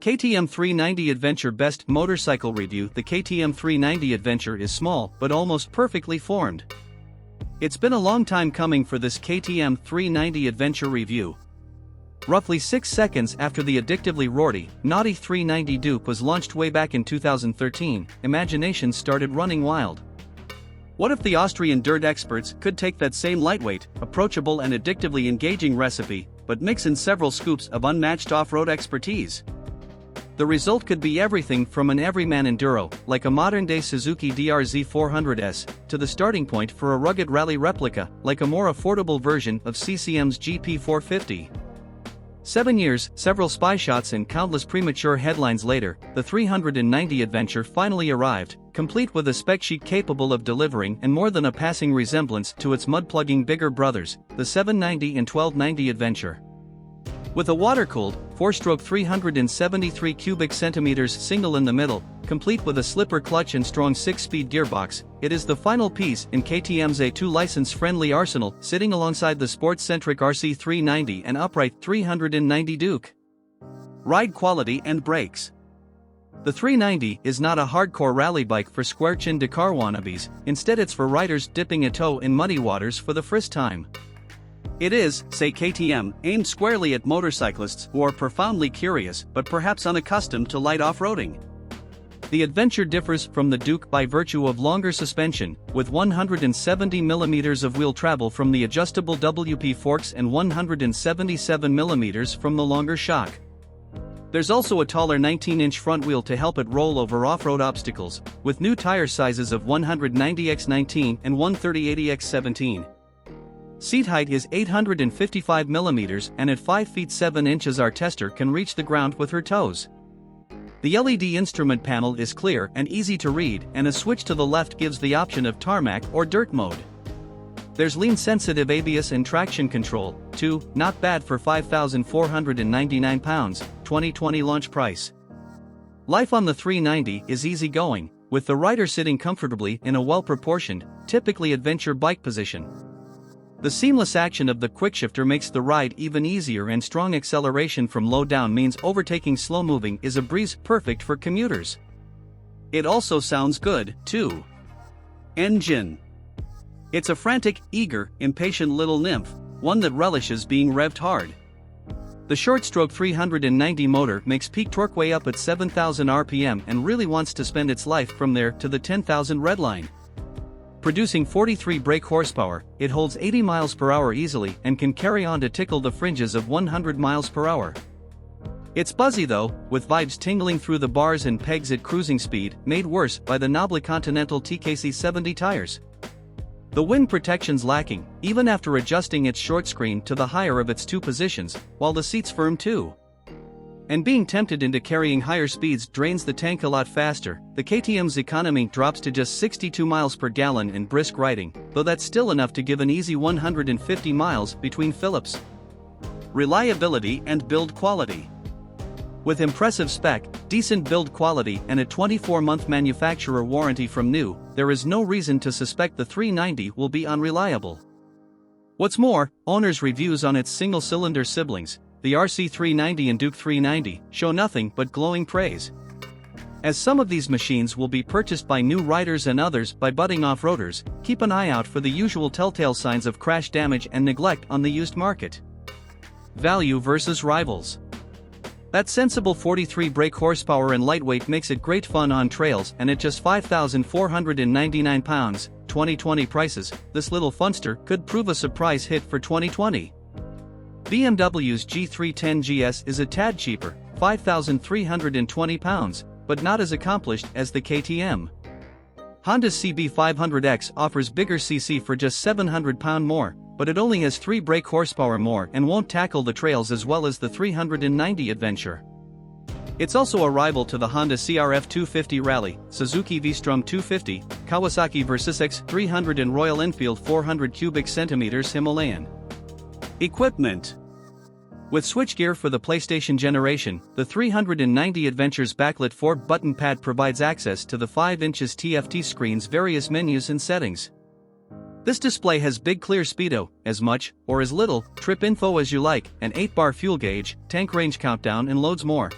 KTM 390 Adventure Best Motorcycle Review. The KTM 390 Adventure is small but almost perfectly formed. It's been a long time coming for this KTM 390 Adventure review. Roughly 6 seconds after the addictively rorty, naughty 390 dupe was launched way back in 2013, imaginations started running wild. What if the Austrian dirt experts could take that same lightweight, approachable and addictively engaging recipe, but mix in several scoops of unmatched off-road expertise? The result could be everything from an everyman enduro, like a modern-day Suzuki DRZ 400S, to the starting point for a rugged rally replica, like a more affordable version of CCM's GP 450. 7 years, several spy shots and countless premature headlines later, the 390 Adventure finally arrived, complete with a spec sheet capable of delivering and more than a passing resemblance to its mud-plugging bigger brothers, the 790 and 1290 Adventure. With a water-cooled, 4-stroke 373 cubic centimeters single in the middle, complete with a slipper clutch and strong 6-speed gearbox, it is the final piece in KTM's A2 license-friendly arsenal, sitting alongside the sports-centric RC 390 and upright 390 Duke. Ride quality and brakes. The 390 is not a hardcore rally bike for square-chin Dakar wannabes, instead it's for riders dipping a toe in muddy waters for the first time. It is, say KTM, aimed squarely at motorcyclists who are profoundly curious but perhaps unaccustomed to light off-roading. The Adventure differs from the Duke by virtue of longer suspension, with 170mm of wheel travel from the adjustable WP forks and 177mm from the longer shock. There's also a taller 19-inch front wheel to help it roll over off-road obstacles, with new tire sizes of 190x19 and 130/80x17. Seat height is 855mm, and at 5 feet 7 inches our tester can reach the ground with her toes. The LED instrument panel is clear and easy to read, and a switch to the left gives the option of tarmac or dirt mode. There's lean-sensitive ABS and traction control, too, not bad for £5,499, 2020 launch price. Life on the 390 is easygoing, with the rider sitting comfortably in a well-proportioned, typically adventure bike position. The seamless action of the quickshifter makes the ride even easier, and strong acceleration from low down means overtaking slow-moving is a breeze, perfect for commuters. It also sounds good, too. Engine. It's a frantic, eager, impatient little nymph, one that relishes being revved hard. The short-stroke 390 motor makes peak torque way up at 7,000 RPM and really wants to spend its life from there to the 10,000 redline. Producing 43 brake horsepower, it holds 80 miles per hour easily and can carry on to tickle the fringes of 100 miles per hour. It's buzzy though, with vibes tingling through the bars and pegs at cruising speed, made worse by the knobbly Continental TKC 70 tires. The wind protection's lacking, even after adjusting its short screen to the higher of its two positions, while the seat's firm too. And being tempted into carrying higher speeds drains the tank a lot faster. The KTM's economy drops to just 62 miles per gallon in brisk riding, though that's still enough to give an easy 150 miles between Phillips. Reliability and build quality. With impressive spec, decent build quality and a 24-month manufacturer warranty from new, there is no reason to suspect the 390 will be unreliable. What's more, owners' reviews on its single-cylinder siblings, the RC 390 and Duke 390, show nothing but glowing praise. As some of these machines will be purchased by new riders and others by budding off-roaders, keep an eye out for the usual telltale signs of crash damage and neglect on the used market. Value versus rivals. That sensible 43 brake horsepower and lightweight makes it great fun on trails, and at just £5,499, 2020 prices, this little funster could prove a surprise hit for 2020. BMW's G310 GS is a tad cheaper, £5,320, but not as accomplished as the KTM. Honda's CB500X offers bigger cc for just £700 more, but it only has 3 brake horsepower more and won't tackle the trails as well as the 390 Adventure. It's also a rival to the Honda CRF 250 Rally, Suzuki V-Strom 250, Kawasaki Versys X300 and Royal Enfield 400 cubic centimeters Himalayan. Equipment. With switchgear for the PlayStation generation, the 390 Adventure's backlit 4-button pad provides access to the 5" TFT screen's various menus and settings. This display has big clear speedo, as much, or as little, trip info as you like, an 8-bar fuel gauge, tank range countdown and loads more.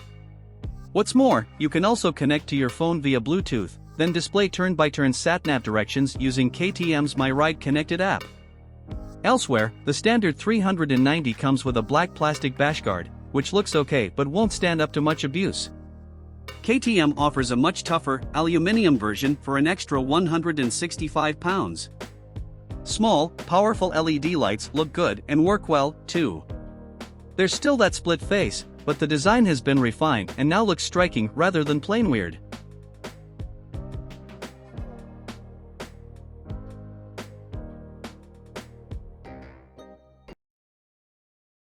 What's more, you can also connect to your phone via Bluetooth, then display turn-by-turn sat-nav directions using KTM's My Ride connected app. Elsewhere, the standard 390 comes with a black plastic bashguard, which looks okay but won't stand up to much abuse. KTM offers a much tougher, aluminium version for an extra £165. Small, powerful LED lights look good and work well, too. There's still that split face, but the design has been refined and now looks striking rather than plain weird.